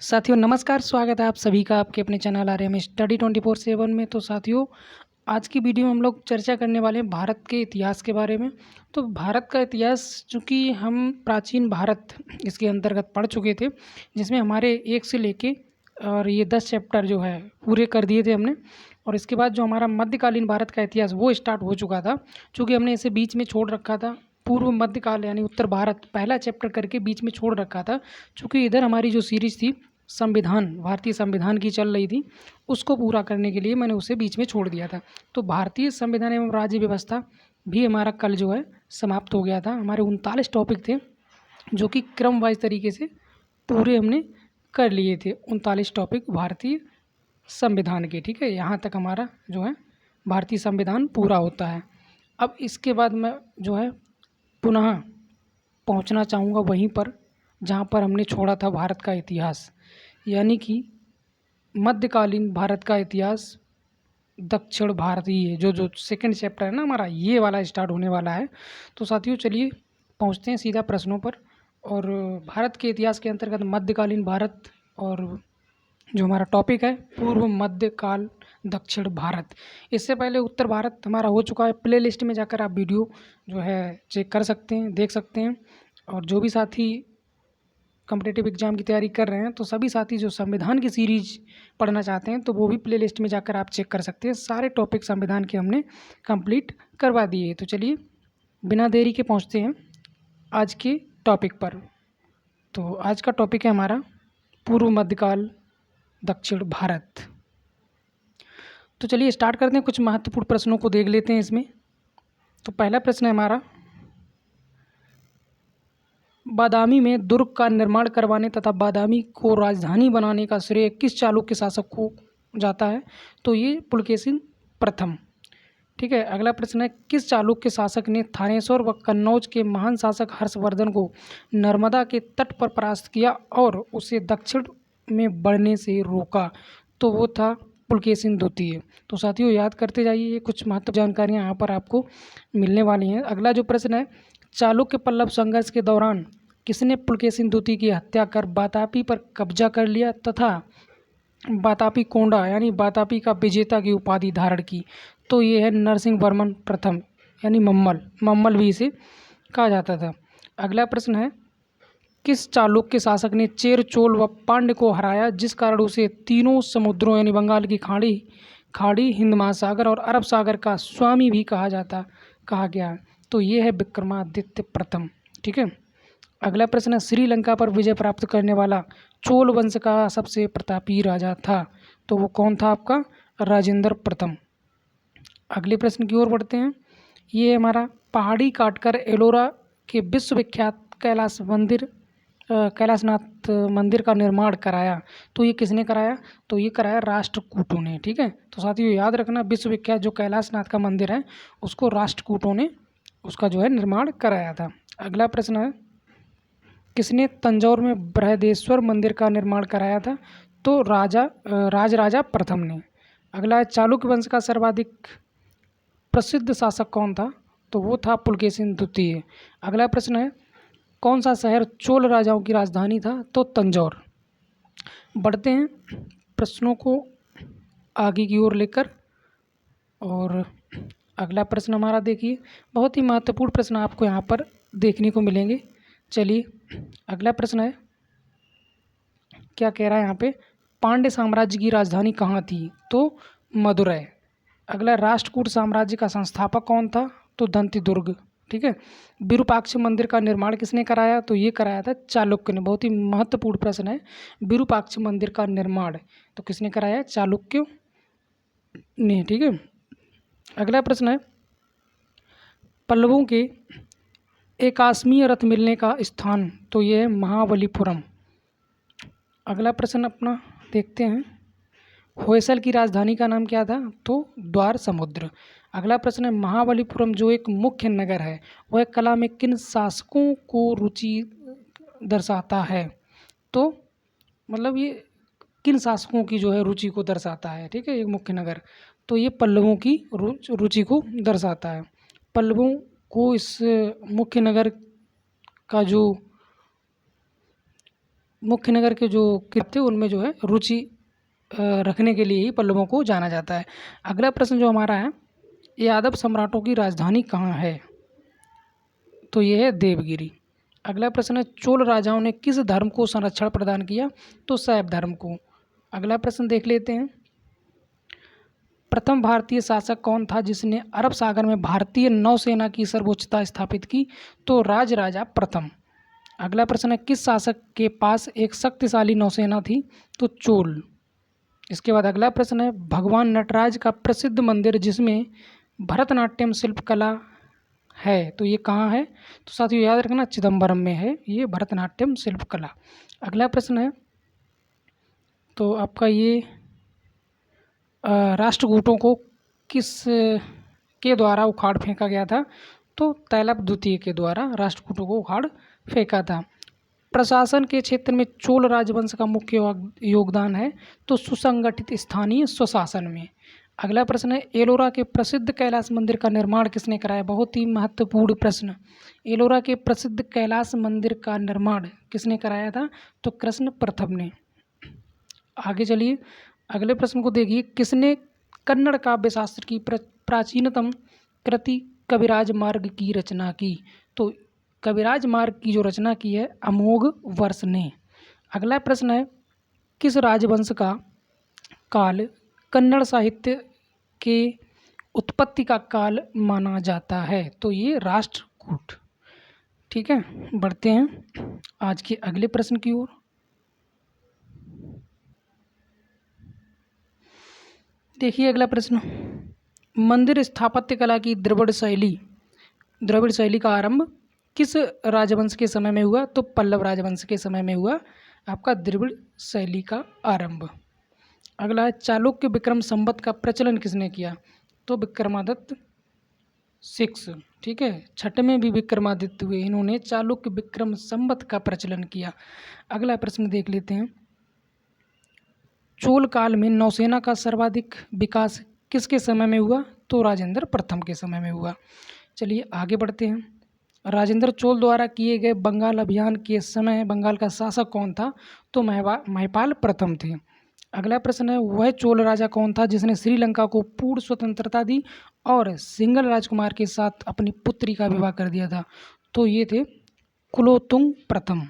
साथियों नमस्कार, स्वागत है आप सभी का आपके अपने चैनल आ रहे हैं स्टडी 24/7 में। तो साथियों आज की वीडियो में हम लोग चर्चा करने वाले हैं भारत के इतिहास के बारे में। तो भारत का इतिहास चूँकि हम प्राचीन भारत इसके अंतर्गत पढ़ चुके थे, जिसमें हमारे 1 से लेके और ये 10 चैप्टर जो है पूरे कर दिए थे हमने। और इसके बाद जो हमारा मध्यकालीन भारत का इतिहास वो स्टार्ट हो चुका था, चूँकि हमने इसे बीच में छोड़ रखा था। पूर्व मध्यकाल यानी उत्तर भारत पहला चैप्टर करके बीच में छोड़ रखा था, चूँकि इधर हमारी जो सीरीज़ थी संविधान, भारतीय संविधान की चल रही थी, उसको पूरा करने के लिए मैंने उसे बीच में छोड़ दिया था। तो भारतीय संविधान एवं राज्य व्यवस्था भी हमारा कल जो है समाप्त हो गया था। हमारे 39 टॉपिक थे जो कि क्रम वाइज तरीके से पूरे हमने कर लिए थे। 39 टॉपिक भारतीय संविधान के, ठीक है। यहाँ तक हमारा जो है भारतीय संविधान पूरा होता है। अब इसके बाद मैं जो है पुनः पहुँचना चाहूँगा वहीं पर जहाँ पर हमने छोड़ा था भारत का इतिहास, यानी कि मध्यकालीन भारत का इतिहास दक्षिण भारतीय जो सेकंड चैप्टर है ना हमारा, ये वाला स्टार्ट होने वाला है। तो साथियों चलिए पहुंचते हैं सीधा प्रश्नों पर। और भारत के इतिहास के अंतर्गत मध्यकालीन भारत और जो हमारा टॉपिक है पूर्व मध्यकाल दक्षिण भारत। इससे पहले उत्तर भारत हमारा हो चुका है। प्ले लिस्ट में जाकर आप वीडियो जो है चेक कर सकते हैं, देख सकते हैं। और जो भी साथी कॉम्पिटिटिव एग्जाम की तैयारी कर रहे हैं, तो सभी साथी जो संविधान की सीरीज पढ़ना चाहते हैं तो वो भी प्ले लिस्ट में जाकर आप चेक कर सकते हैं। सारे टॉपिक संविधान के हमने कंप्लीट करवा दिए। तो चलिए बिना देरी के पहुंचते हैं आज के टॉपिक पर। तो आज का टॉपिक है हमारा पूर्व मध्यकाल दक्षिण भारत। तो चलिए स्टार्ट करते हैं, कुछ महत्वपूर्ण प्रश्नों को देख लेते हैं इसमें। तो पहला प्रश्न है हमारा, बादामी में दुर्ग का निर्माण करवाने तथा बादामी को राजधानी बनाने का श्रेय किस चालुक्य शासक को जाता है? तो ये पुलकेशिन प्रथम, ठीक है। अगला प्रश्न है, किस चालुक्य शासक ने थानेश्वर व कन्नौज के महान शासक हर्षवर्धन को नर्मदा के तट पर परास्त किया और उसे दक्षिण में बढ़ने से रोका? तो वो था पुलकेशिन द्वितीय। तो साथियों याद करते जाइए, ये कुछ महत्वपूर्ण जानकारियाँ यहाँ पर आपको मिलने वाली हैं। अगला जो प्रश्न है, चालुक्य पल्लव संघर्ष के दौरान किसने पुलकेशिन द्वितीय की हत्या कर बातापी पर कब्जा कर लिया तथा बातापी कोंडा यानी बातापी का विजेता की उपाधि धारण की? तो ये है नरसिंह वर्मन प्रथम यानी मम्मल भी इसे कहा जाता था। अगला प्रश्न है, किस चालुक्य शासक ने चेर, चोल व पांड्य को हराया जिस कारण उसे तीनों समुद्रों यानी बंगाल की खाड़ी, हिंद महासागर और अरब सागर का स्वामी भी कहा गया? तो ये है विक्रमादित्य प्रथम, ठीक है। अगला प्रश्न है, श्रीलंका पर विजय प्राप्त करने वाला चोल वंश का सबसे प्रतापी राजा था? तो वो कौन था आपका? राजेंद्र प्रथम। अगले प्रश्न की ओर बढ़ते हैं। ये हमारा पहाड़ी काटकर एलोरा के विश्वविख्यात कैलाशनाथ मंदिर का निर्माण कराया? तो ये किसने कराया? तो ये कराया राष्ट्रकूटों ने, ठीक है। तो साथियों याद रखना, विश्वविख्यात जो कैलाशनाथ का मंदिर है उसको राष्ट्रकूटों ने उसका जो है निर्माण कराया था। अगला प्रश्न है, किसने तंजौर में बृहदेश्वर मंदिर का निर्माण कराया था? तो राजा प्रथम ने। अगला है, चालुक्य वंश का सर्वाधिक प्रसिद्ध शासक कौन था? तो वो था पुलकेशिन द्वितीय। अगला प्रश्न है, कौन सा शहर चोल राजाओं की राजधानी था? तो तंजौर। बढ़ते हैं प्रश्नों को आगे की ओर लेकर। और अगला प्रश्न हमारा देखिए, बहुत ही महत्वपूर्ण प्रश्न आपको यहाँ पर देखने को मिलेंगे। चलिए अगला प्रश्न है, क्या कह रहा है यहाँ पे, पांड्य साम्राज्य की राजधानी कहाँ थी? तो मदुरै। अगला, राष्ट्रकूट साम्राज्य का संस्थापक कौन था? तो दंतिदुर्ग, ठीक है। विरूपाक्ष मंदिर का निर्माण किसने कराया? तो ये कराया था चालुक्य ने। बहुत ही महत्वपूर्ण प्रश्न है, विरूपाक्ष मंदिर का निर्माण तो किसने कराया? चालुक्य ने, ठीक है। अगला प्रश्न है, पल्लवों के एकाश्मीय रथ मिलने का स्थान? तो ये है महाबलीपुरम। अगला प्रश्न अपना देखते हैं, होयसल की राजधानी का नाम क्या था? तो द्वार समुद्र। अगला प्रश्न है, महाबलीपुरम जो एक मुख्य नगर है वह कला में किन शासकों को रुचि दर्शाता है? तो मतलब ये किन शासकों की जो है रुचि को दर्शाता है, ठीक है, एक मुख्य नगर। तो ये पल्लवों की रुचि को दर्शाता है। पल्लवों को इस मुख्य नगर का जो मुख्य नगर के जो थे उनमें जो है रुचि रखने के लिए ही पल्लवों को जाना जाता है। अगला प्रश्न जो हमारा है, यादव सम्राटों की राजधानी कहाँ है? तो ये है देवगिरी। अगला प्रश्न है, चोल राजाओं ने किस धर्म को संरक्षण प्रदान किया? तो शैव धर्म को। अगला प्रश्न देख लेते हैं, प्रथम भारतीय शासक कौन था जिसने अरब सागर में भारतीय नौसेना की सर्वोच्चता स्थापित की? तो राजराजा प्रथम। अगला प्रश्न है, किस शासक के पास एक शक्तिशाली नौसेना थी? तो चोल। इसके बाद अगला प्रश्न है, भगवान नटराज का प्रसिद्ध मंदिर जिसमें भरतनाट्यम शिल्पकला है, तो ये कहाँ है? तो साथियों याद रखना, चिदम्बरम में है ये भरतनाट्यम शिल्पकला। अगला प्रश्न है, तो आपका ये राष्ट्रकूटों को किस के द्वारा उखाड़ फेंका गया था? तो तैलप द्वितीय के द्वारा राष्ट्रकूटों को उखाड़ फेंका था। प्रशासन के क्षेत्र में चोल राजवंश का मुख्य योगदान है, तो सुसंगठित स्थानीय स्वशासन में। अगला प्रश्न है, एलोरा के प्रसिद्ध कैलाश मंदिर का निर्माण किसने कराया? बहुत ही महत्वपूर्ण प्रश्न। एलोरा के प्रसिद्ध कैलाश मंदिर का निर्माण किसने कराया था? तो कृष्ण प्रथम ने। आगे चलिए, अगले प्रश्न को देखिए, किसने कन्नड़ काव्य शास्त्र की प्राचीनतम कृति कविराज मार्ग की रचना की? तो कविराज मार्ग की जो रचना की है अमोघ वर्ष ने। अगला प्रश्न है, किस राजवंश का काल कन्नड़ साहित्य के उत्पत्ति का काल माना जाता है? तो ये राष्ट्रकूट। ठीक है, बढ़ते हैं आज के अगले प्रश्न की ओर। देखिए अगला प्रश्न, मंदिर स्थापत्य कला की द्रविड़ शैली का आरंभ किस राजवंश के समय में हुआ? तो पल्लव राजवंश के समय में हुआ आपका द्रविड़ शैली का आरंभ। अगला है, चालुक्य विक्रम संवत का प्रचलन किसने किया? तो विक्रमादित्य 6। ठीक है, छठे में भी विक्रमादित्य हुए, इन्होंने चालुक्य विक्रम संवत का प्रचलन किया। अगला प्रश्न देख लेते हैं, चोल काल में नौसेना का सर्वाधिक विकास किसके समय में हुआ? तो राजेंद्र प्रथम के समय में हुआ। चलिए आगे बढ़ते हैं, राजेंद्र चोल द्वारा किए गए बंगाल अभियान के समय बंगाल का शासक कौन था? तो महिपाल प्रथम थे। अगला प्रश्न है, वह चोल राजा कौन था जिसने श्रीलंका को पूर्ण स्वतंत्रता दी और सिंघल राजकुमार के साथ अपनी पुत्री का विवाह कर दिया था? तो ये थे कुलोत्तुंग प्रथम।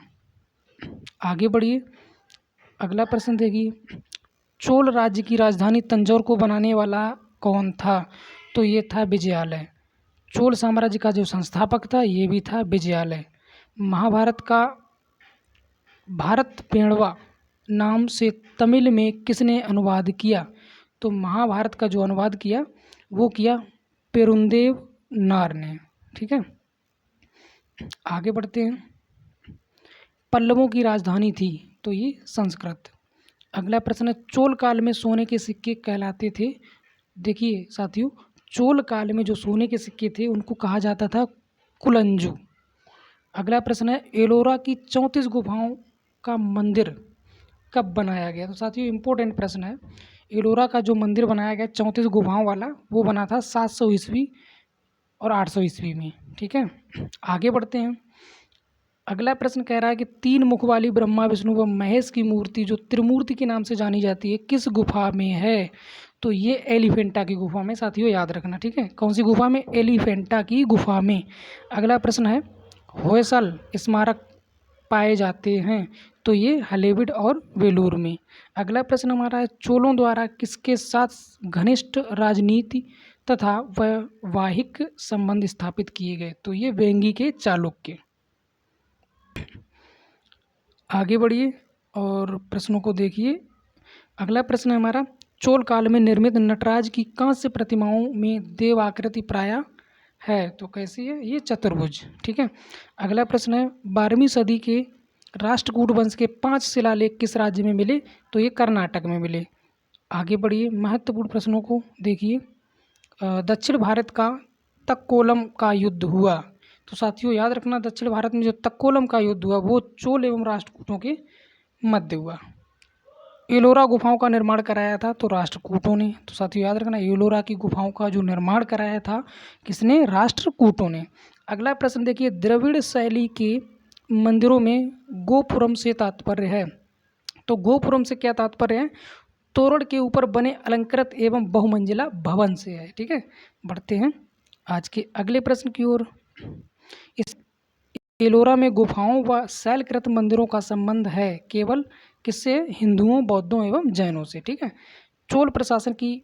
आगे बढ़िए, अगला प्रश्न देखिए, चोल राज्य की राजधानी तंजौर को बनाने वाला कौन था? तो ये था विजयालय। चोल साम्राज्य का जो संस्थापक था ये भी था विजयालय। महाभारत का भारत पेड़वा नाम से तमिल में किसने अनुवाद किया? तो महाभारत का जो अनुवाद किया वो किया पेरुंदेव नार ने। ठीक है, आगे बढ़ते हैं, पल्लवों की राजधानी थी, तो ये संस्कृत। अगला प्रश्न है, चोल काल में सोने के सिक्के कहलाते थे? देखिए साथियों, चोल काल में जो सोने के सिक्के थे उनको कहा जाता था कुलंजु। अगला प्रश्न है, एलोरा की 34 गुफाओं का मंदिर कब बनाया गया? तो साथियों इम्पोर्टेंट प्रश्न है, एलोरा का जो मंदिर बनाया गया 34 गुफाओं वाला वो बना था 700 ईस्वी और 800 ईस्वी में। ठीक है, आगे बढ़ते हैं, अगला प्रश्न कह रहा है कि 3 मुख वाली ब्रह्मा विष्णु व महेश की मूर्ति जो त्रिमूर्ति के नाम से जानी जाती है किस गुफा में है? तो ये एलिफेंटा की गुफा में, साथियों याद रखना। ठीक है, कौन सी गुफा में? एलिफेंटा की गुफा में। अगला प्रश्न है, होयसल स्मारक पाए जाते हैं? तो ये हलेबीड और वेलूर में। अगला प्रश्न हमारा है, चोलों द्वारा किसके साथ घनिष्ठ राजनीति तथा वैवाहिक संबंध स्थापित किए गए? तो ये वेंगी के चालुक्य। आगे बढ़िए और प्रश्नों को देखिए। अगला प्रश्न है हमारा, चोल काल में निर्मित नटराज की कांस्य प्रतिमाओं में देव आकृति प्राय है? तो कैसी है? ये चतुर्भुज। ठीक है, अगला प्रश्न है, 12वीं सदी के राष्ट्रकूट वंश के 5 शिलालेख किस राज्य में मिले? तो ये कर्नाटक में मिले। आगे बढ़िए, महत्वपूर्ण प्रश्नों को देखिए। दक्षिण भारत का तक्कोलम का युद्ध हुआ? तो साथियों याद रखना, दक्षिण भारत में जो तक्कोलम का युद्ध हुआ वो चोल एवं राष्ट्रकूटों के मध्य हुआ। एलोरा गुफाओं का निर्माण कराया था? तो राष्ट्रकूटों ने। तो साथियों याद रखना, एलोरा की गुफाओं का जो निर्माण कराया था किसने? राष्ट्रकूटों ने। अगला प्रश्न देखिए, द्रविड़ शैली के मंदिरों में गोपुरम से तात्पर्य है। तो गोपुरम से क्या तात्पर्य है? तोरण के ऊपर बने अलंकृत एवं बहुमंजिला भवन से है। ठीक है, बढ़ते हैं आज के अगले प्रश्न की ओर। इस एलोरा में गुफाओं व शैलकृत मंदिरों का संबंध है केवल किससे? हिंदुओं, बौद्धों एवं जैनों से। ठीक है, चोल प्रशासन की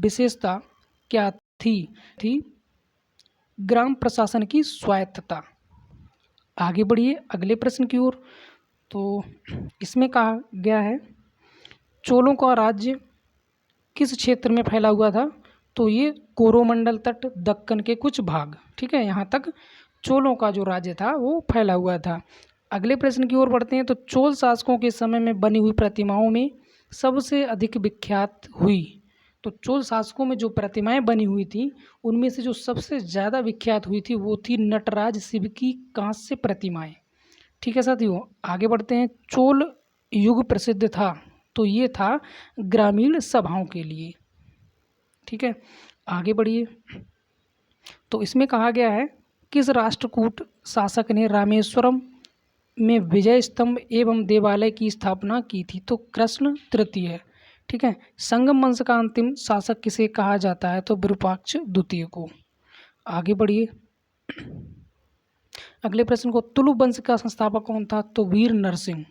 विशेषता क्या थी ग्राम प्रशासन की स्वायत्तता। आगे बढ़िए अगले प्रश्न की ओर। तो इसमें कहा गया है चोलों का राज्य किस क्षेत्र में फैला हुआ था? तो ये कोरोमंडल तट, दक्कन के कुछ भाग। ठीक है, यहाँ तक चोलों का जो राज्य था वो फैला हुआ था। अगले प्रश्न की ओर बढ़ते हैं। तो चोल शासकों के समय में बनी हुई प्रतिमाओं में सबसे अधिक विख्यात हुई। तो चोल शासकों में जो प्रतिमाएं बनी हुई थी उनमें से जो सबसे ज़्यादा विख्यात हुई थी वो थी नटराज शिव की कांस्य प्रतिमाएं। ठीक है साथियों, आगे बढ़ते हैं। चोल युग प्रसिद्ध था, तो ये था ग्रामीण सभाओं के लिए। ठीक है, आगे बढ़िए। तो इसमें कहा गया है किस राष्ट्रकूट शासक ने रामेश्वरम में विजय स्तंभ एवं देवालय की स्थापना की थी? तो कृष्ण तृतीय। ठीक है, संगम वंश का अंतिम शासक किसे कहा जाता है? तो विरूपाक्ष द्वितीय को। आगे बढ़िए अगले प्रश्न को। तुलु वंश का संस्थापक कौन था? तो वीर नरसिंह।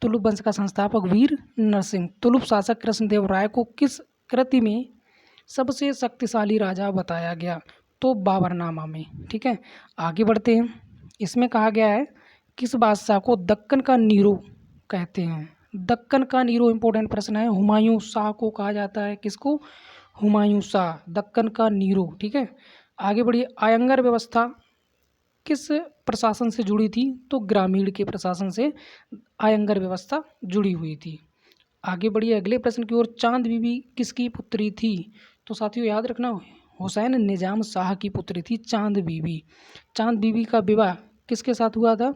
तुलुप वंश का संस्थापक वीर नरसिंह। तुलुप शासक कृष्णदेव राय को किस कृति में सबसे शक्तिशाली राजा बताया गया? तो बाबरनामा में। ठीक है, आगे बढ़ते हैं। इसमें कहा गया है किस बादशाह को दक्कन का नीरो कहते हैं? दक्कन का नीरो इंपॉर्टेंट प्रश्न है। हुमायूं शाह को कहा जाता है। किसको? हुमायूं शाह, दक्कन का नीरो। ठीक है, आगे बढ़िए। आयंगर व्यवस्था किस प्रशासन से जुड़ी थी? तो ग्रामीण के प्रशासन से आयंगर व्यवस्था जुड़ी हुई थी। आगे बढ़िए अगले प्रश्न की ओर। चांद बीबी किसकी पुत्री थी? तो साथियों याद रखना, हुसैन निजाम शाह की पुत्री थी चांद बीबी। चांद बीबी का विवाह किसके साथ हुआ था?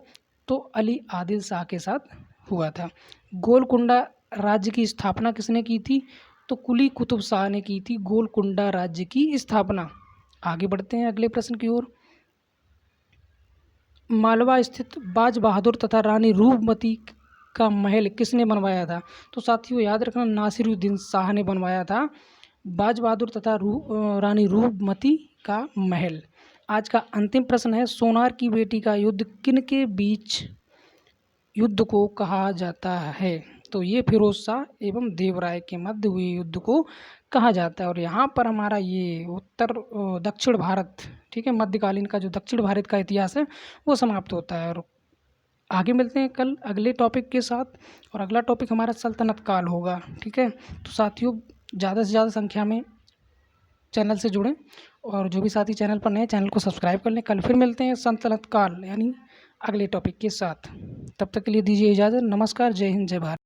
तो अली आदिल शाह के साथ हुआ था। गोलकुंडा राज्य की स्थापना किसने की थी? तो कुली कुतुब शाह ने की थी गोलकुंडा राज्य की स्थापना। आगे बढ़ते हैं अगले प्रश्न की ओर। मालवा स्थित बाज बहादुर तथा रानी रूपमती का महल किसने बनवाया था? तो साथियों याद रखना, नासिरुद्दीन शाह ने बनवाया था बाज बहादुर तथा रानी रूपमती का महल। आज का अंतिम प्रश्न है सोनार की बेटी का युद्ध किन के बीच युद्ध को कहा जाता है? तो ये फिरोज शाह एवं देवराय के मध्य हुए युद्ध को कहा जाता है। और यहाँ पर हमारा ये दक्षिण भारत, ठीक है, मध्यकालीन का जो दक्षिण भारत का इतिहास है वो समाप्त होता है। और आगे मिलते हैं कल अगले टॉपिक के साथ। और अगला टॉपिक हमारा सल्तनत काल होगा। ठीक है, तो साथियों ज़्यादा से ज़्यादा संख्या में चैनल से जुड़ें और जो भी साथी चैनल पर नए चैनल को सब्सक्राइब कर लें। कल फिर मिलते हैं सल्तनत काल यानी अगले टॉपिक के साथ। तब तक के लिए दीजिए इजाज़त। नमस्कार, जय हिंद, जय भारत।